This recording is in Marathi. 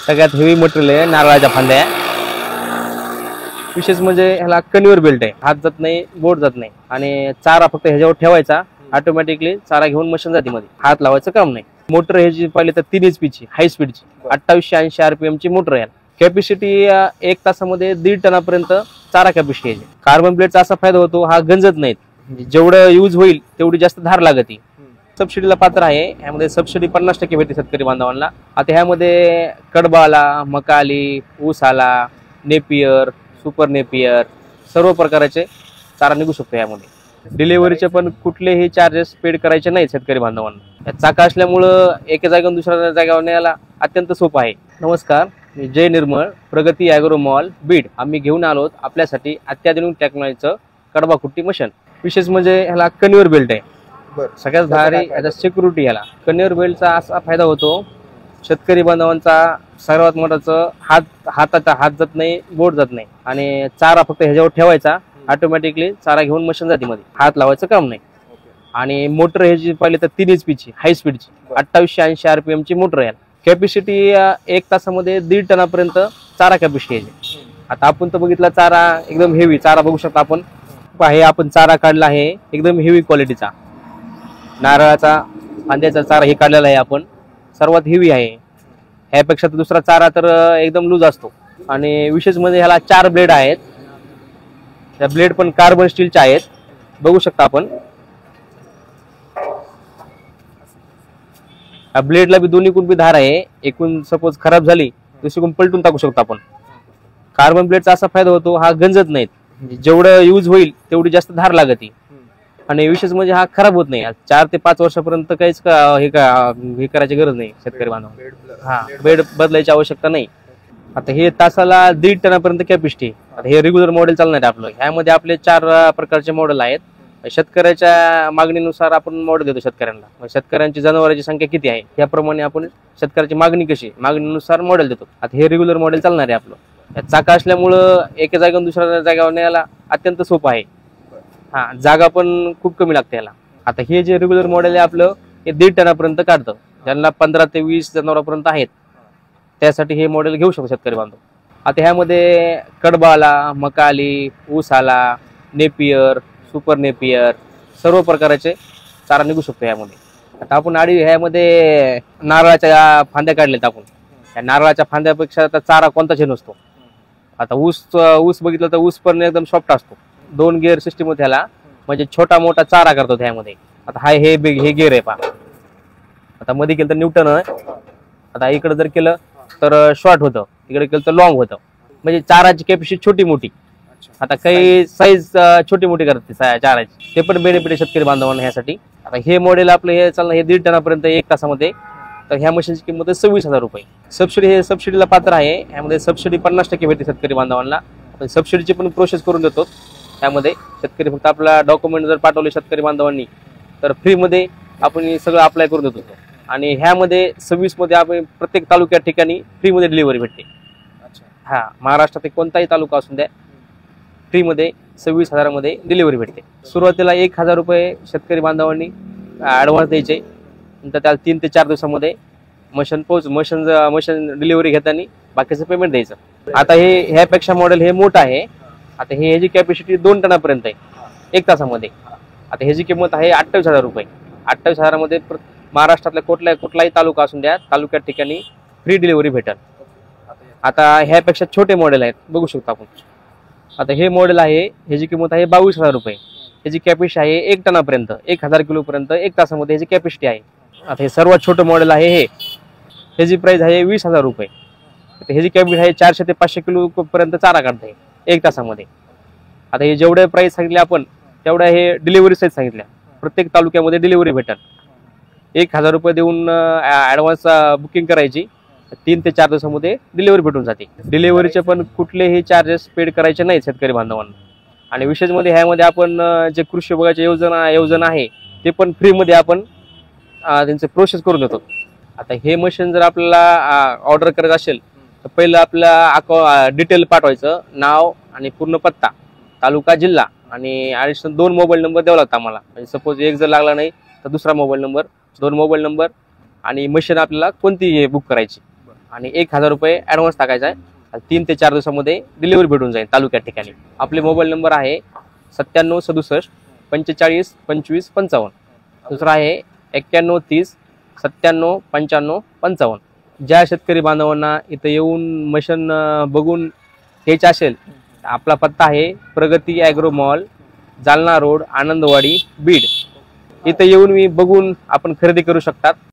सगळ्यात हेवी मटेरियल आहे नारळाच्या फांद्या। विशेष म्हणजे ह्याला कन्व्हेयर बेल्ट आहे, हात जात नाही, बोट जात नाही आणि चारा फक्त ह्याच्यावर ठेवायचा, ऑटोमॅटिकली चारा घेऊन मशीन जाती मध्ये, हात लावायचं काम नाही। मोटर ह्याची पाहिली तर 3 HP ची हाय स्पीडची 2880 RPM ची मोटर आहे। कॅपॅसिटी 1 तासामध्ये 1.5 टनापर्यंत चारा कॅपॅसिटी आहे। कार्बन प्लेटचा असा फायदा होतो, हा गंजत नाही, जेवढं यूज होईल तेवढी जास्त धार लागते। सबसिडीला पात्र आहे, ह्यामध्ये सबसिडी 50% भेटते शेतकरी बांधवांना। आता ह्यामध्ये कडबा आला, मका आली, ऊस आला, नेपियर, सुपर नेपियर सर्व प्रकारचे चारा निघू शकतो। यामध्ये डिलिव्हरीचे पण कुठलेही चार्जेस पेड करायचे नाही शेतकरी बांधवांना। चाका असल्यामुळं एका जागेवरून दुसऱ्या जागेवर न्यायला अत्यंत सोपं आहे। नमस्कार, मी जय निर्मळ, प्रगती ॲग्रो मॉल बीड। आम्ही घेऊन आलोत आपल्यासाठी अत्याधुनिक टेक्नॉलॉजीचं कडबा कुट्टी मशीन। विशेष म्हणजे ह्याला कन्व्हेयर बेल्ट आहे, सगळ्यात भारी याचा सिक्युरिटी। ह्याला कन्व्हेयर बेल्टचा असा फायदा होतो, शेतकरी बांधवांचा सर्वात मोठाचं हाताचा हात जात नाही, बोट जात नाही आणि चारा फक्त ह्याच्यावर ठेवायचा, ऑटोमॅटिकली चारा घेऊन मशीन जाती मध्ये, हात लावायचं काम नाही। आणि मोटर ह्याची पाहिली तर 3 HP ची हाय स्पीडची 2880 RPM ची मोटर आहे। कॅपॅसिटी 1 तासामध्ये 1.5 टनापर्यंत चारा कॅपॅसिटी आहे। आता आपण तर बघितला चारा एकदम हेवी चारा बघू शकता आपण, हे आपण चारा काढला आहे एकदम हेवी क्वालिटीचा नारळाचा फांद्याचा चारा हे काढलेला आहे आपण, सर्वात हेवी आहे। ह्यापेक्षा तर दुसरा चारा तर एकदम लूज असतो। आणि विशेष म्हणजे ह्याला 4 ब्लेड आहेत, त्या ब्लेड पण कार्बन स्टीलचे आहेत, बघू शकता आपण। ब्लेडला बी दोन्ही बी धार आहे, एकूण सपोज खराब झाली दुसरीकडून पलटून टाकू शकतो आपण। कार्बन ब्लेडचा असा फायदा होतो, हा गंजत नाही, जेवढं यूज होईल तेवढी जास्त धार लागते। आणि विशेष म्हणजे हा खराब होत नाही, 4 ते 5 वर्षापर्यंत काहीच हे करायची गरज नाही शेतकरी बांधव। हा, बेड बदलायची आवश्यकता नाही। आता हे तासाला 1.5 टनापर्यंत कॅपॅसिटी। आता हे रेग्युलर मॉडेल चालणार आहे आपलं। ह्यामध्ये आपले 4 प्रकारचे मॉडेल आहेत। शेतकऱ्याच्या मागणीनुसार आपण मॉडेल देतो शेतकऱ्यांना। शेतकऱ्यांची जनावरांची संख्या किती आहे त्याप्रमाणे आपण शेतकऱ्याची मागणी कशी मागणीनुसार मॉडेल देतो। आता हे रेग्युलर मॉडेल चालणार आहे आपलं। चाका असल्यामुळं एका जागेवरून दुसऱ्या जागेवर न्यायला अत्यंत सोपं आहे। हा, जागा पण खूप कमी लागते याला। आता हे जे रेग्युलर मॉडेल आहे आपलं, हे 1.5 टनापर्यंत काढतं, ज्यांना 15 ते 20 जनावरांपर्यंत आहेत त्यासाठी हे मॉडेल घेऊ शकतो शेतकरी बांधव। आता ह्यामध्ये कडबा आला, मका आली, ऊस आला, नेपियर, सुपर नेपियर सर्व प्रकारचे चारा निघू शकतो ह्यामध्ये। आता आपण ह्यामध्ये नारळाच्या फांद्या काढलेत आपण। त्या नारळाच्या फांद्यापेक्षा आता चारा कोणताच नसतो। आता ऊस बघितलं तर ऊस पण एकदम सॉफ्ट असतो। 2 गिअर सिस्टीम होते ह्याला, म्हणजे छोटा मोठा चारा करतो ह्यामध्ये। आता हे गिअर आहे पहा। आता मध्ये केलं तर न्यूटन आहे, आता इकडे जर केलं तर शॉर्ट होतं, इकडे केलं तर लॉंग होतं, म्हणजे चाराची कॅपॅसिटी छोटी मोठी। आता काही साईज छोटी मोठी करते चाराची, ते पण बेनिफिट शेतकरी बांधवांना ह्यासाठी। आता हे मॉडेल आपलं हे चालणार हे 1.5 टनापर्यंत 1 तासामध्ये। तर ह्या मशीनची किंमत 26,000 रुपये। सबसिडी हे सबसिडीला पात्र आहे, ह्यामध्ये सबसिडी 50% भेटते शेतकरी बांधवांना। आपण सबसिडीची पण प्रोसेस करून देतो। त्यामध्ये शेतकरी फक्त आपला डॉक्युमेंट जर पाठवले शेतकरी बांधवांनी तर फ्रीमध्ये आपण सगळं अप्लाय करून देतो। आणि ह्यामध्ये 26 मध्ये आपण प्रत्येक तालुक्या ठिकाणी फ्रीमध्ये डिलिव्हरी भेटते। हा, महाराष्ट्रात कोणताही तालुका असून द्या, फ्रीमध्ये 26,000 मध्ये डिलिव्हरी भेटते। सुरुवातीला 1,000 रुपये शेतकरी बांधवांनी ॲडव्हान्स द्यायचे, नंतर त्याला 3 ते 4 दिवसामध्ये मशीन डिलिव्हरी घेताना बाकीचं पेमेंट द्यायचं। आता ह्यापेक्षा मॉडेल हे मोठं आहे। आता ह्याची कॅपॅसिटी 2 टनापर्यंत आहे 1 तासामध्ये। आता ह्याची किंमत आहे 28,000 रुपये। 28,000 मध्ये महाराष्ट्रातल्या कुठलाही तालुका असून द्या, तालुक्यात ठिकाणी फ्री डिलिव्हरी भेटेल। आता ह्यापेक्षा छोटे मॉडेल आहेत, बघू शकतो आपण। आता हे मॉडेल आहे, ह्याची किंमत आहे 22,000 रुपये। ह्याची कॅपॅसिटी आहे 1 टनापर्यंत 1000 किलोपर्यंत 1 तासामध्ये ह्याची कॅपॅसिटी आहे। आता हे सर्वात छोटं मॉडेल आहे, ह्याची प्राइस आहे 20,000 रुपये। ह्याची कॅपॅसिटी आहे 400 ते 500 किलो पर्यंत चारा काढते 1 तासामध्ये। आता हे जेवढे प्राइस सांगितले आपण तेवढ्या हे डिलिव्हरी साईज सांगितल्या, प्रत्येक तालुक्यामध्ये डिलिव्हरी भेटेल। 1,000 रुपये देऊन ॲडव्हान्स बुकिंग करायची, 3 ते 4 दिवसामध्ये डिलिव्हरी भेटून जाते। डिलिव्हरीचे पण कुठलेही चार्जेस पेड करायचे नाही शेतकरी बांधवांना। आणि विशेष म्हणजे ह्यामध्ये आपण जे कृषी विभागाची योजना आहे ते पण फ्रीमध्ये आपण त्यांचे प्रोसेस करून देतो। आता हे मशीन जर आपल्याला ऑर्डर करायचं असेल तर पहिलं आपला डिटेल पाठवायचं, नाव आणि पूर्ण पत्ता, तालुका, जिल्हा आणि ॲडिशनल 2 मोबाईल नंबर द्यावा लागतो आम्हाला। म्हणजे सपोज एक जर लागला नाही तर दुसरा मोबाईल नंबर, 2 मोबाईल नंबर आणि मशीन आपल्याला कोणती बुक करायची आणि 1000 रुपये ॲडव्हान्स टाकायचा आहे. 3 ते 4 दिवसामध्ये डिलिव्हरी भेटून जाईल तालुक्यात ठिकाणी. आपले मोबाईल नंबर आहे 9767 45 25 55. दुसरा आहे 91 30 97 95 55. ज्या शेतकरी बांधवांना इथं येऊन मशीन बघून घ्यायचे असेल, आपला पत्ता आहे प्रगती agro mall, Jalna road, Anandwadi, Beed. इथं येऊन मी बघून आपण खरेदी करू शकतात.